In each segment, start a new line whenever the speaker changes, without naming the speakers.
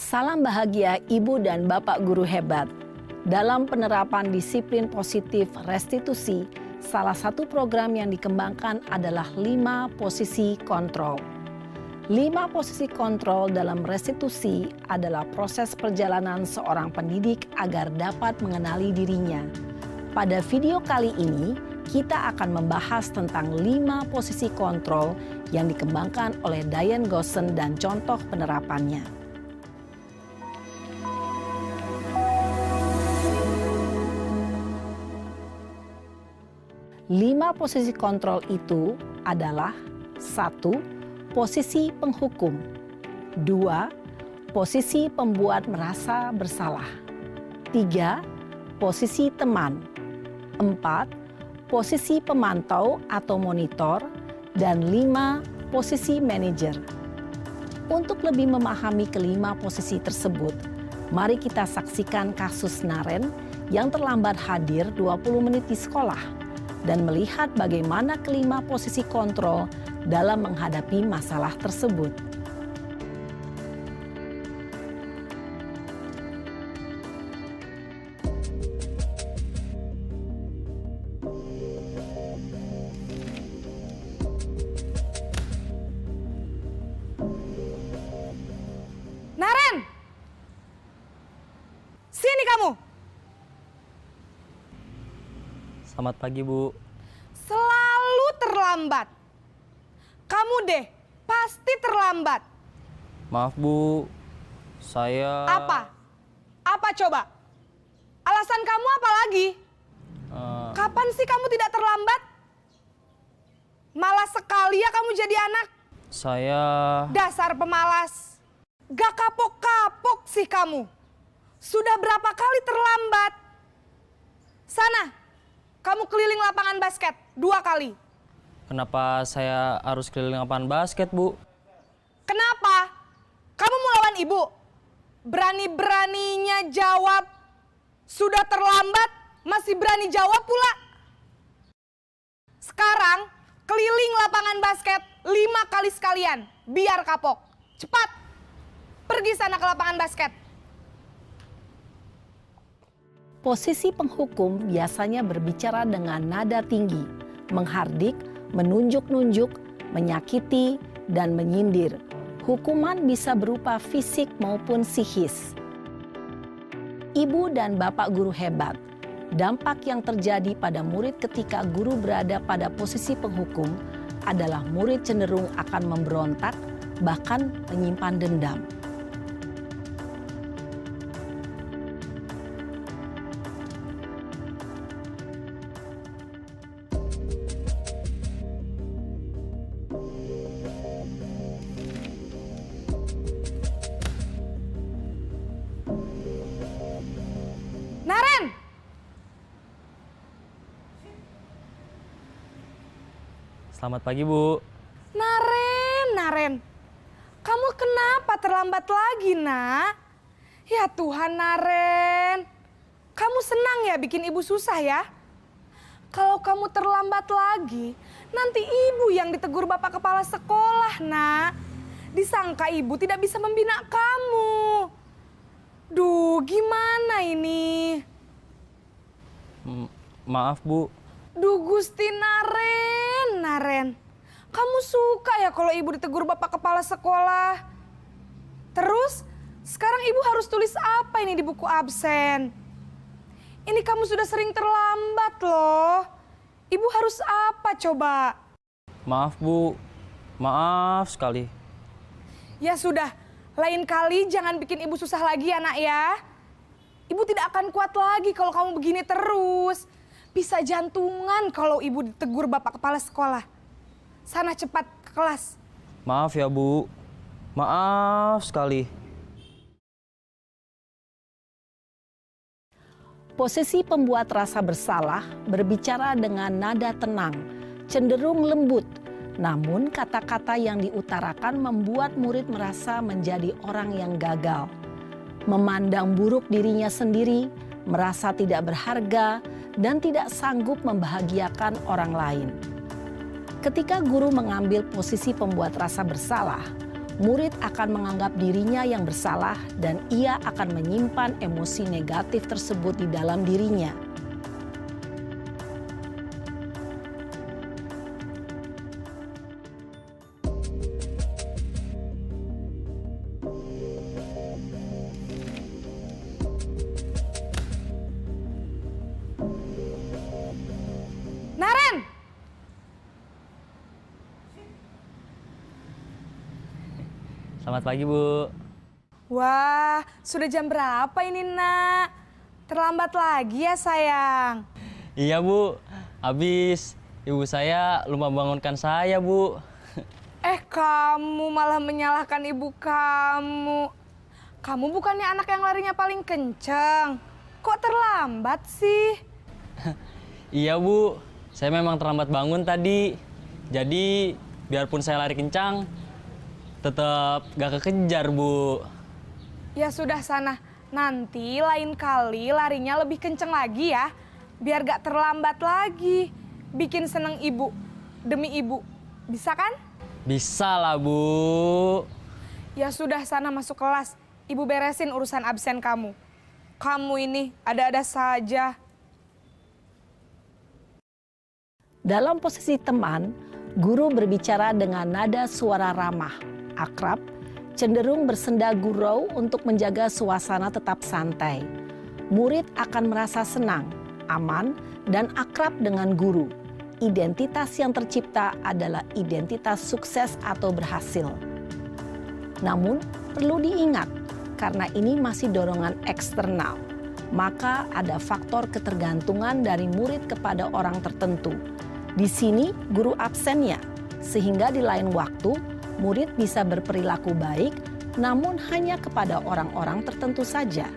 Salam bahagia Ibu dan Bapak guru hebat. Dalam penerapan disiplin positif restitusi, salah satu program yang dikembangkan adalah 5 posisi kontrol. 5 posisi kontrol dalam restitusi adalah proses perjalanan seorang pendidik agar dapat mengenali dirinya. Pada video kali ini, kita akan membahas tentang 5 posisi kontrol yang dikembangkan oleh Diane Gosson dan contoh penerapannya. 5 posisi kontrol itu adalah 1. Posisi penghukum. 2. Posisi pembuat merasa bersalah. 3. Posisi teman. 4. Posisi pemantau atau monitor. Dan 5. Posisi manajer. Untuk lebih memahami kelima posisi tersebut, mari kita saksikan kasus Naren yang terlambat hadir 20 menit di sekolah dan melihat bagaimana kelima posisi kontrol dalam menghadapi masalah tersebut.
Naren! Sini kamu!
Selamat pagi, Bu.
Selalu terlambat. Kamu deh, pasti terlambat.
Maaf, Bu. Saya...
Apa? Apa coba? Alasan kamu apa lagi? Kapan sih kamu tidak terlambat? Malas sekali ya kamu jadi anak.
Saya...
Dasar pemalas. Gak kapok-kapok sih kamu. Sudah berapa kali terlambat? Sana. Kamu keliling lapangan basket 2 kali.
Kenapa saya harus keliling lapangan basket, Bu?
Kenapa? Kamu mau lawan ibu? Berani-beraninya jawab. Sudah terlambat, masih berani jawab pula. Sekarang, keliling lapangan basket 5 kali sekalian. Biar kapok. Cepat. Pergi sana ke lapangan basket.
Posisi penghukum biasanya berbicara dengan nada tinggi, menghardik, menunjuk-nunjuk, menyakiti, dan menyindir. Hukuman bisa berupa fisik maupun psikis. Ibu dan Bapak guru hebat, dampak yang terjadi pada murid ketika guru berada pada posisi penghukum adalah murid cenderung akan memberontak, bahkan menyimpan dendam.
Naren!
Selamat pagi, Bu.
Naren. Kamu kenapa terlambat lagi, nak? Ya Tuhan, Naren. Kamu senang ya bikin ibu susah ya? Kalau kamu terlambat lagi, nanti ibu yang ditegur bapak kepala sekolah, nak. Disangka ibu tidak bisa membina kamu. Duh, gimana ini?
Maaf, Bu.
Duh, Gusti Naren. Kamu suka ya kalau ibu ditegur bapak kepala sekolah? Terus, sekarang ibu harus tulis apa ini di buku absen? Ini kamu sudah sering terlambat loh. Ibu harus apa coba?
Maaf, Bu. Maaf sekali.
Ya sudah, lain kali jangan bikin ibu susah lagi ya, nak ya. Ibu tidak akan kuat lagi kalau kamu begini terus. Bisa jantungan kalau ibu ditegur bapak kepala sekolah. Sana cepat ke kelas.
Maaf ya, Bu. Maaf sekali.
Posisi pembuat rasa bersalah berbicara dengan nada tenang, cenderung lembut. Namun kata-kata yang diutarakan membuat murid merasa menjadi orang yang gagal. Memandang buruk dirinya sendiri, merasa tidak berharga, dan tidak sanggup membahagiakan orang lain. Ketika guru mengambil posisi pembuat rasa bersalah, murid akan menganggap dirinya yang bersalah dan ia akan menyimpan emosi negatif tersebut di dalam dirinya.
Naren!
Selamat pagi, Bu.
Wah, sudah jam berapa ini, Nak? Terlambat lagi ya, sayang.
Iya, Bu. Habis ibu saya lupa bangunkan saya, Bu.
Kamu malah menyalahkan ibu kamu. Kamu bukannya anak yang larinya paling kenceng. Kok terlambat sih?
Iya, Bu. Saya memang terlambat bangun tadi. Jadi, biarpun saya lari kencang, tetap gak kekejar, Bu.
Ya sudah sana, nanti lain kali larinya lebih kenceng lagi ya. Biar gak terlambat lagi. Bikin seneng ibu, demi ibu. Bisa kan?
Bisa lah, Bu.
Ya sudah sana masuk kelas. Ibu beresin urusan absen kamu. Kamu ini ada-ada saja.
Dalam posisi teman, guru berbicara dengan nada suara ramah, akrab, cenderung bersenda gurau untuk menjaga suasana tetap santai. Murid akan merasa senang, aman, dan akrab dengan guru. Identitas yang tercipta adalah identitas sukses atau berhasil. Namun, perlu diingat, karena ini masih dorongan eksternal, maka ada faktor ketergantungan dari murid kepada orang tertentu. Di sini guru absennya, sehingga di lain waktu murid bisa berperilaku baik, namun hanya kepada orang-orang tertentu saja.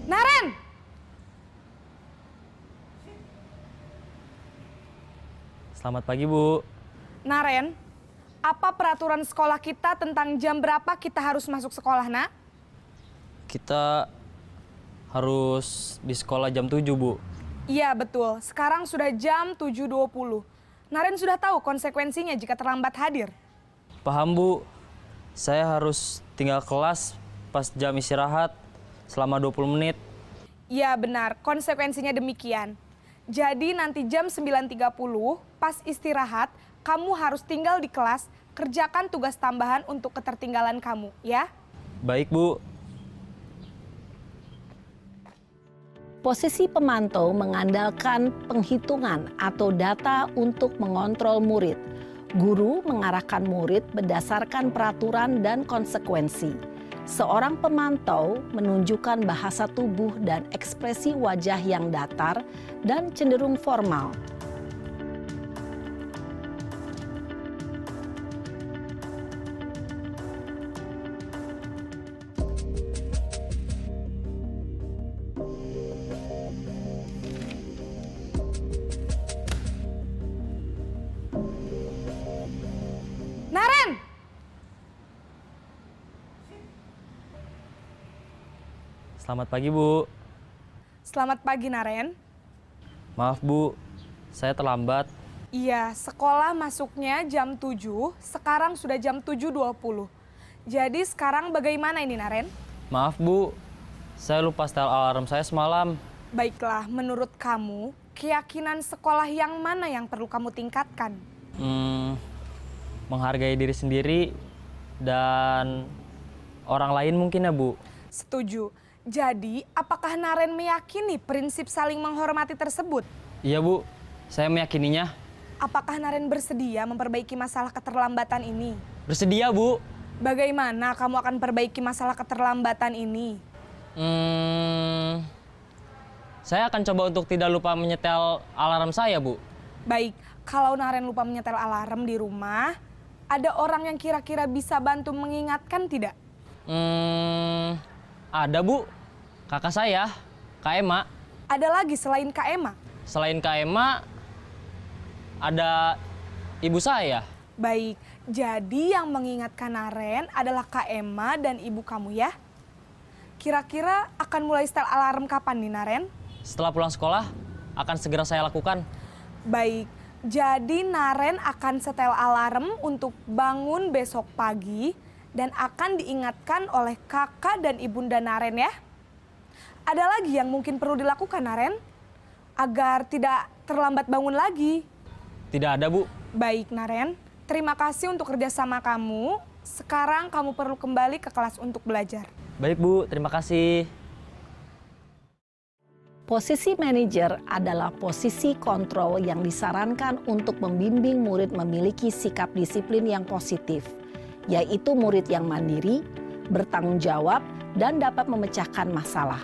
Naren!
Selamat pagi, Bu.
Naren, apa peraturan sekolah kita tentang jam berapa kita harus masuk sekolah, Nak?
Kita harus di sekolah jam 7, Bu.
Iya, betul. Sekarang sudah jam 7.20. Naren sudah tahu konsekuensinya jika terlambat hadir.
Paham, Bu. Saya harus tinggal kelas pas jam istirahat selama 20 menit.
Iya, benar. Konsekuensinya demikian. Jadi nanti jam 9.30 pas istirahat, kamu harus tinggal di kelas, kerjakan tugas tambahan untuk ketertinggalan kamu, ya?
Baik, Bu.
Posisi pemantau mengandalkan penghitungan atau data untuk mengontrol murid. Guru mengarahkan murid berdasarkan peraturan dan konsekuensi. Seorang pemantau menunjukkan bahasa tubuh dan ekspresi wajah yang datar dan cenderung formal.
Naren!
Selamat pagi, Bu.
Selamat pagi, Naren.
Maaf, Bu. Saya terlambat.
Iya, sekolah masuknya jam 7, sekarang sudah jam 7.20. Jadi sekarang bagaimana ini, Naren?
Maaf, Bu. Saya lupa setel alarm saya semalam.
Baiklah, menurut kamu, keyakinan sekolah yang mana yang perlu kamu tingkatkan?
Menghargai diri sendiri dan orang lain mungkin ya, Bu.
Setuju. Jadi, apakah Naren meyakini prinsip saling menghormati tersebut?
Iya, Bu. Saya meyakininya.
Apakah Naren bersedia memperbaiki masalah keterlambatan ini?
Bersedia, Bu.
Bagaimana kamu akan perbaiki masalah keterlambatan ini?
Saya akan coba untuk tidak lupa menyetel alarm saya, Bu.
Baik, kalau Naren lupa menyetel alarm di rumah, ada orang yang kira-kira bisa bantu mengingatkan tidak?
Ada, Bu. Kakak saya, Kak Ema.
Ada lagi selain Kak Ema?
Selain Kak Ema, ada ibu saya.
Baik, jadi yang mengingatkan Naren adalah Kak Emma dan ibu kamu ya? Kira-kira akan mulai setel alarm kapan nih Naren?
Setelah pulang sekolah, akan segera saya lakukan.
Baik, jadi Naren akan setel alarm untuk bangun besok pagi dan akan diingatkan oleh kakak dan ibunda Naren ya. Ada lagi yang mungkin perlu dilakukan Naren? Agar tidak terlambat bangun lagi.
Tidak ada, Bu.
Baik Naren, terima kasih untuk kerjasama kamu. Sekarang kamu perlu kembali ke kelas untuk belajar.
Baik, Bu. Terima kasih.
Posisi manajer adalah posisi kontrol yang disarankan untuk membimbing murid memiliki sikap disiplin yang positif, yaitu murid yang mandiri, bertanggung jawab, dan dapat memecahkan masalah.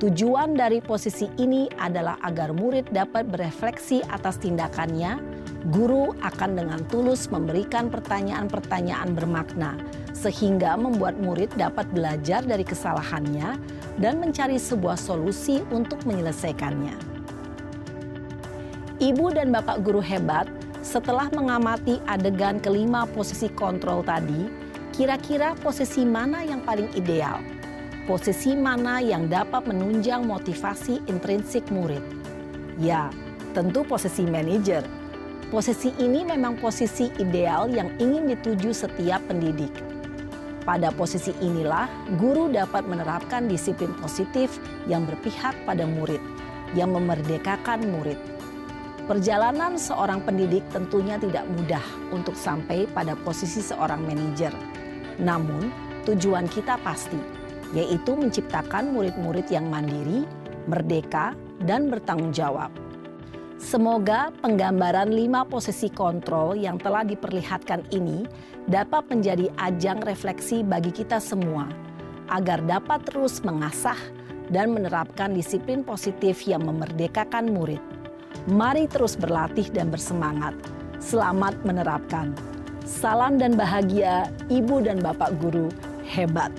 Tujuan dari posisi ini adalah agar murid dapat berefleksi atas tindakannya. Guru akan dengan tulus memberikan pertanyaan-pertanyaan bermakna, sehingga membuat murid dapat belajar dari kesalahannya dan mencari sebuah solusi untuk menyelesaikannya. Ibu dan bapak guru hebat, setelah mengamati adegan kelima posisi kontrol tadi, kira-kira posisi mana yang paling ideal? Posisi mana yang dapat menunjang motivasi intrinsik murid? Ya, tentu posisi manajer. Posisi ini memang posisi ideal yang ingin dituju setiap pendidik. Pada posisi inilah, guru dapat menerapkan disiplin positif yang berpihak pada murid, yang memerdekakan murid. Perjalanan seorang pendidik tentunya tidak mudah untuk sampai pada posisi seorang manajer. Namun, tujuan kita pasti, yaitu menciptakan murid-murid yang mandiri, merdeka, dan bertanggung jawab. Semoga penggambaran 5 posisi kontrol yang telah diperlihatkan ini dapat menjadi ajang refleksi bagi kita semua, agar dapat terus mengasah dan menerapkan disiplin positif yang memerdekakan murid. Mari terus berlatih dan bersemangat. Selamat menerapkan. Salam dan bahagia, Ibu dan Bapak Guru hebat.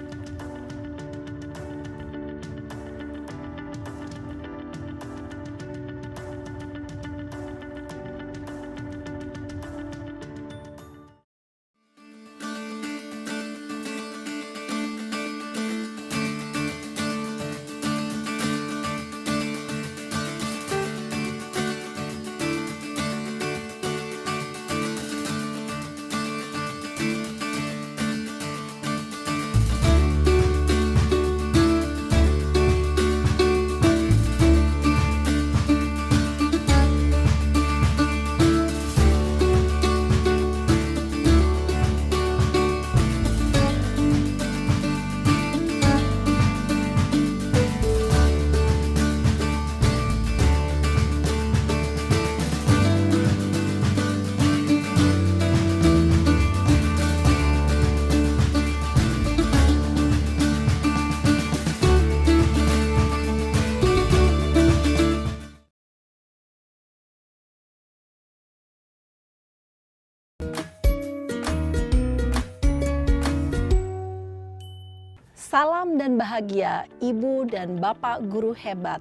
Salam dan bahagia Ibu dan Bapak Guru hebat.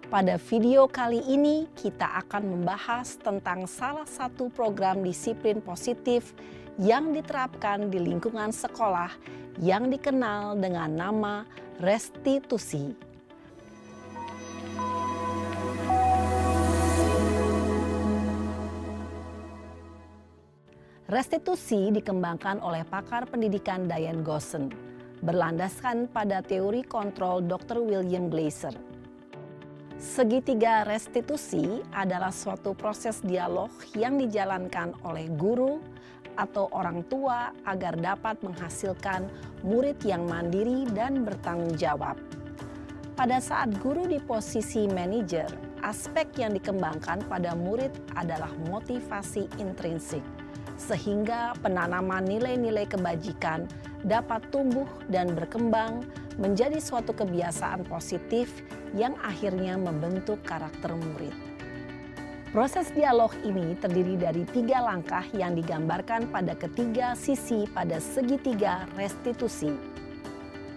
Pada video kali ini kita akan membahas tentang salah satu program disiplin positif yang diterapkan di lingkungan sekolah yang dikenal dengan nama restitusi. Restitusi dikembangkan oleh pakar pendidikan Diane Gosson, berlandaskan pada teori kontrol Dr. William Glasser. Segitiga restitusi adalah suatu proses dialog yang dijalankan oleh guru atau orang tua agar dapat menghasilkan murid yang mandiri dan bertanggung jawab. Pada saat guru di posisi manajer, aspek yang dikembangkan pada murid adalah motivasi intrinsik, sehingga penanaman nilai-nilai kebajikan dapat tumbuh dan berkembang menjadi suatu kebiasaan positif yang akhirnya membentuk karakter murid. Proses dialog ini terdiri dari 3 langkah yang digambarkan pada ketiga sisi pada segitiga restitusi.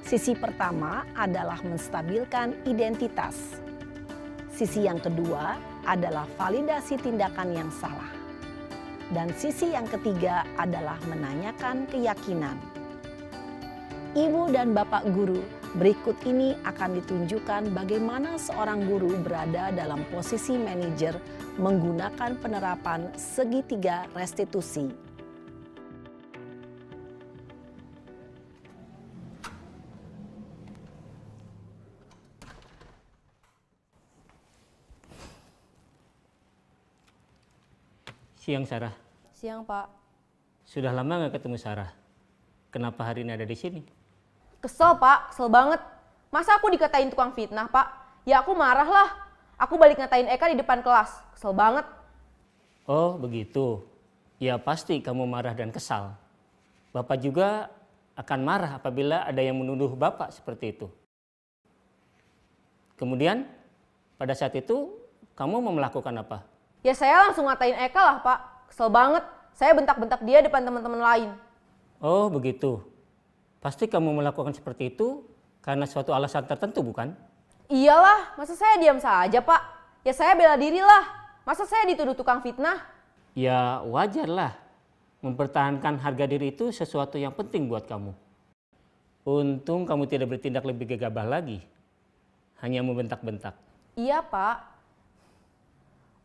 Sisi pertama adalah menstabilkan identitas. Sisi yang kedua adalah validasi tindakan yang salah. Dan sisi yang ketiga adalah menanyakan keyakinan. Ibu dan Bapak guru, berikut ini akan ditunjukkan bagaimana seorang guru berada dalam posisi manajer menggunakan penerapan segitiga restitusi.
Siang, Sarah.
Siang, Pak.
Sudah lama nggak ketemu Sarah. Kenapa hari ini ada di sini?
Kesel, Pak. Kesel banget. Masa aku dikatain tukang fitnah, Pak? Ya aku marah lah. Aku balik ngatain Eka di depan kelas. Kesel banget.
Oh, begitu. Ya pasti kamu marah dan kesal. Bapak juga akan marah apabila ada yang menuduh Bapak seperti itu. Kemudian, pada saat itu kamu mau melakukan apa?
Ya saya langsung ngatain Eka lah, Pak. Kesel banget. Saya bentak-bentak dia depan teman-teman lain.
Oh, begitu. Pasti kamu melakukan seperti itu karena suatu alasan tertentu, bukan?
Iyalah, masa saya diam saja, Pak? Ya saya bela diri lah. Masa saya dituduh tukang fitnah?
Ya wajarlah. Mempertahankan harga diri itu sesuatu yang penting buat kamu. Untung kamu tidak bertindak lebih gegabah lagi. Hanya membentak-bentak.
Iya, Pak.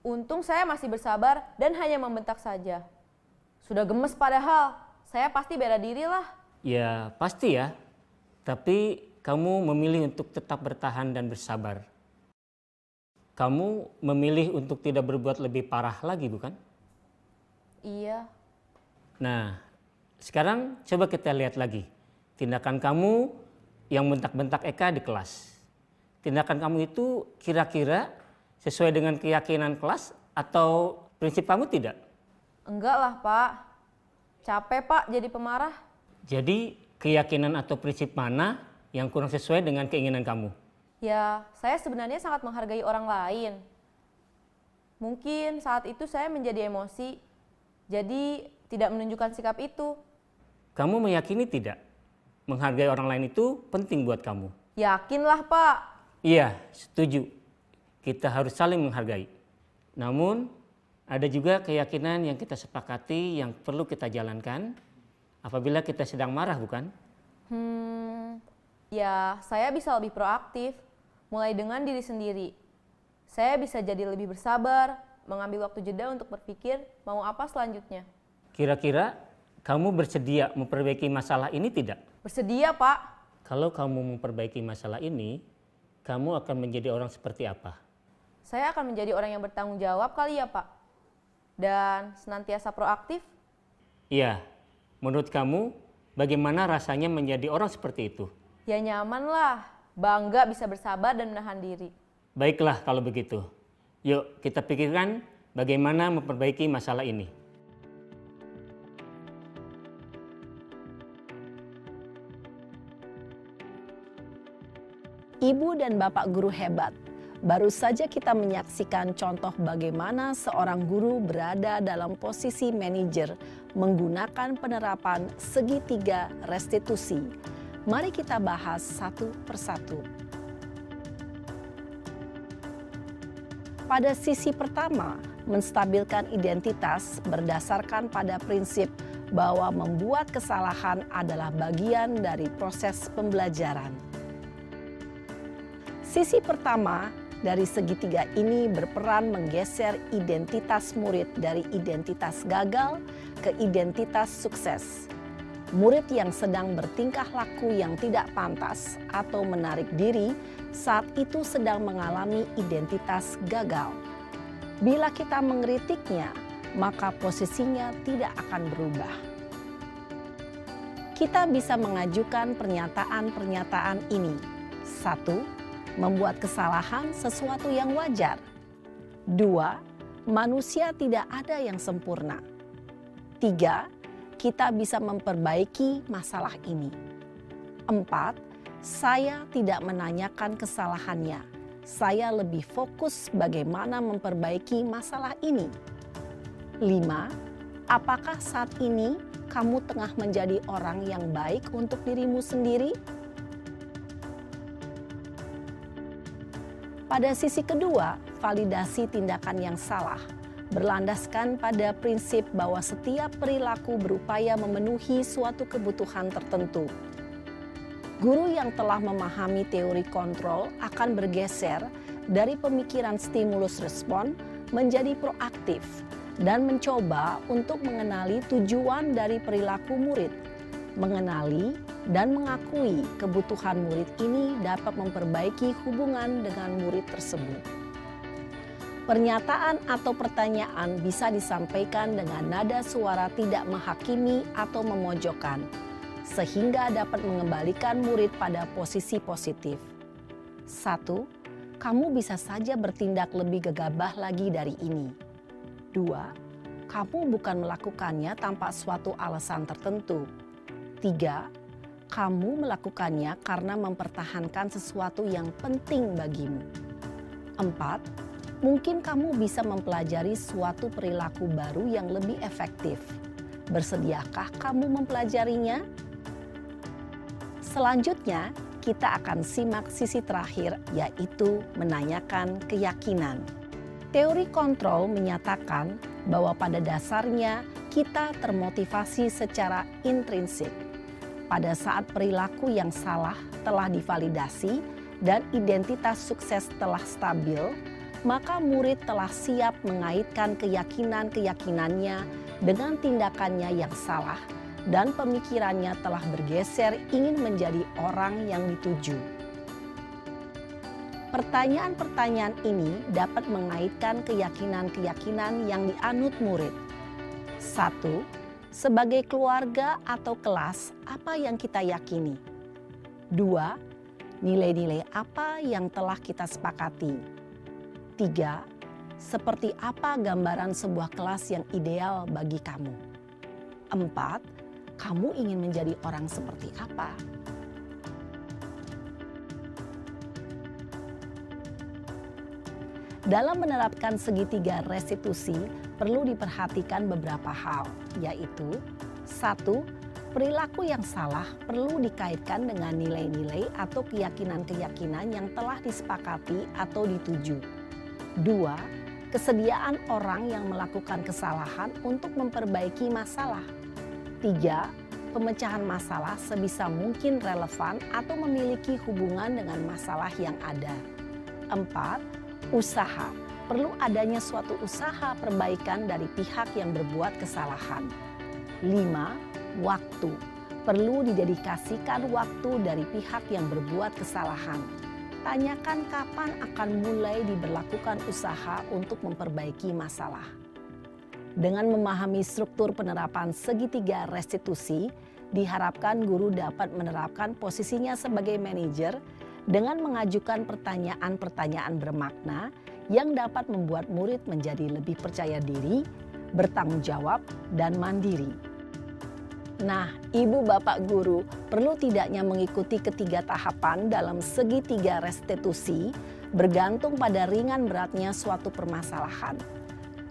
Untung saya masih bersabar dan hanya membentak saja. Sudah gemes padahal, saya pasti bela diri lah.
Ya pasti ya, tapi kamu memilih untuk tetap bertahan dan bersabar. Kamu memilih untuk tidak berbuat lebih parah lagi, bukan?
Iya.
Nah, sekarang coba kita lihat lagi. Tindakan kamu yang bentak-bentak Eka di kelas. Tindakan kamu itu kira-kira sesuai dengan keyakinan kelas atau prinsip kamu tidak?
Enggak lah, Pak. Capek, Pak, jadi pemarah.
Jadi keyakinan atau prinsip mana yang kurang sesuai dengan keinginan kamu?
Ya, saya sebenarnya sangat menghargai orang lain. Mungkin saat itu saya menjadi emosi, jadi tidak menunjukkan sikap itu.
Kamu meyakini tidak? Menghargai orang lain itu penting buat kamu.
Yakinlah, Pak.
Iya, setuju. Kita harus saling menghargai. Namun, ada juga keyakinan yang kita sepakati yang perlu kita jalankan apabila kita sedang marah, bukan?
Ya saya bisa lebih proaktif, mulai dengan diri sendiri. Saya bisa jadi lebih bersabar, mengambil waktu jeda untuk berpikir mau apa selanjutnya.
Kira-kira kamu bersedia memperbaiki masalah ini tidak?
Bersedia, Pak.
Kalau kamu memperbaiki masalah ini, kamu akan menjadi orang seperti apa?
Saya akan menjadi orang yang bertanggung jawab kali ya, Pak. Dan senantiasa proaktif.
Iya, menurut kamu bagaimana rasanya menjadi orang seperti itu?
Ya nyaman lah, bangga bisa bersabar dan menahan diri.
Baiklah kalau begitu. Yuk kita pikirkan bagaimana memperbaiki masalah ini.
Ibu dan Bapak guru hebat. Baru saja kita menyaksikan contoh bagaimana seorang guru berada dalam posisi manajer menggunakan penerapan segitiga restitusi. Mari kita bahas satu persatu. Pada sisi pertama, menstabilkan identitas berdasarkan pada prinsip bahwa membuat kesalahan adalah bagian dari proses pembelajaran. Sisi pertama dari segitiga ini berperan menggeser identitas murid dari identitas gagal ke identitas sukses. Murid yang sedang bertingkah laku yang tidak pantas atau menarik diri saat itu sedang mengalami identitas gagal. Bila kita mengkritiknya, maka posisinya tidak akan berubah. Kita bisa mengajukan pernyataan-pernyataan ini. 1. Membuat kesalahan sesuatu yang wajar. 2. Manusia tidak ada yang sempurna. 3. Kita bisa memperbaiki masalah ini. 4. Saya tidak menanyakan kesalahannya. Saya lebih fokus bagaimana memperbaiki masalah ini. 5. Apakah saat ini kamu tengah menjadi orang yang baik untuk dirimu sendiri? Pada sisi kedua, validasi tindakan yang salah. berlandaskan pada prinsip bahwa setiap perilaku berupaya memenuhi suatu kebutuhan tertentu. Guru yang telah memahami teori kontrol akan bergeser dari pemikiran stimulus respon menjadi proaktif dan mencoba untuk mengenali tujuan dari perilaku murid. Mengenali dan mengakui kebutuhan murid ini dapat memperbaiki hubungan dengan murid tersebut. Pernyataan atau pertanyaan bisa disampaikan dengan nada suara tidak menghakimi atau memojokkan, sehingga dapat mengembalikan murid pada posisi positif. 1. Kamu bisa saja bertindak lebih gegabah lagi dari ini. 2. Kamu bukan melakukannya tanpa suatu alasan tertentu. 3. Kamu melakukannya karena mempertahankan sesuatu yang penting bagimu. 4. Mungkin kamu bisa mempelajari suatu perilaku baru yang lebih efektif. Bersediakah kamu mempelajarinya? Selanjutnya, kita akan simak sisi terakhir, yaitu menanyakan keyakinan. Teori kontrol menyatakan bahwa pada dasarnya kita termotivasi secara intrinsik. Pada saat perilaku yang salah telah divalidasi dan identitas sukses telah stabil, maka murid telah siap mengaitkan keyakinan-keyakinannya dengan tindakannya yang salah dan pemikirannya telah bergeser ingin menjadi orang yang dituju. Pertanyaan-pertanyaan ini dapat mengaitkan keyakinan-keyakinan yang dianut murid. 1. Sebagai keluarga atau kelas, apa yang kita yakini? 2. Nilai-nilai apa yang telah kita sepakati? 3. Seperti apa gambaran sebuah kelas yang ideal bagi kamu? 4. Kamu ingin menjadi orang seperti apa? Dalam menerapkan segitiga restitusi, perlu diperhatikan beberapa hal, yaitu 1. Perilaku yang salah perlu dikaitkan dengan nilai-nilai atau keyakinan-keyakinan yang telah disepakati atau dituju. 2. Kesediaan orang yang melakukan kesalahan untuk memperbaiki masalah. 3. Pemecahan masalah sebisa mungkin relevan atau memiliki hubungan dengan masalah yang ada. 4. Usaha. Perlu adanya suatu usaha perbaikan dari pihak yang berbuat kesalahan. 5. Waktu. Perlu didedikasikan waktu dari pihak yang berbuat kesalahan. Tanyakan kapan akan mulai diberlakukan usaha untuk memperbaiki masalah. Dengan memahami struktur penerapan segitiga restitusi, diharapkan guru dapat menerapkan posisinya sebagai manajer dengan mengajukan pertanyaan-pertanyaan bermakna yang dapat membuat murid menjadi lebih percaya diri, bertanggung jawab, dan mandiri. Nah, Ibu Bapak Guru perlu tidaknya mengikuti ketiga tahapan dalam segitiga restitusi bergantung pada ringan beratnya suatu permasalahan.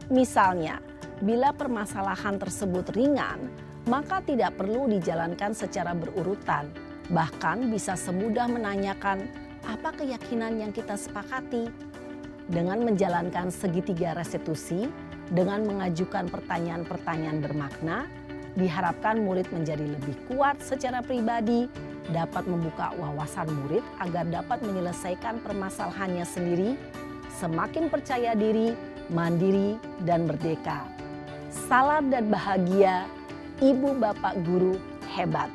Misalnya, bila permasalahan tersebut ringan, maka tidak perlu dijalankan secara berurutan. Bahkan bisa semudah menanyakan apa keyakinan yang kita sepakati. Dengan menjalankan segitiga restitusi, dengan mengajukan pertanyaan-pertanyaan bermakna, diharapkan murid menjadi lebih kuat secara pribadi, dapat membuka wawasan murid agar dapat menyelesaikan permasalahannya sendiri, semakin percaya diri, mandiri, dan merdeka. Salam dan bahagia, Ibu Bapak Guru hebat.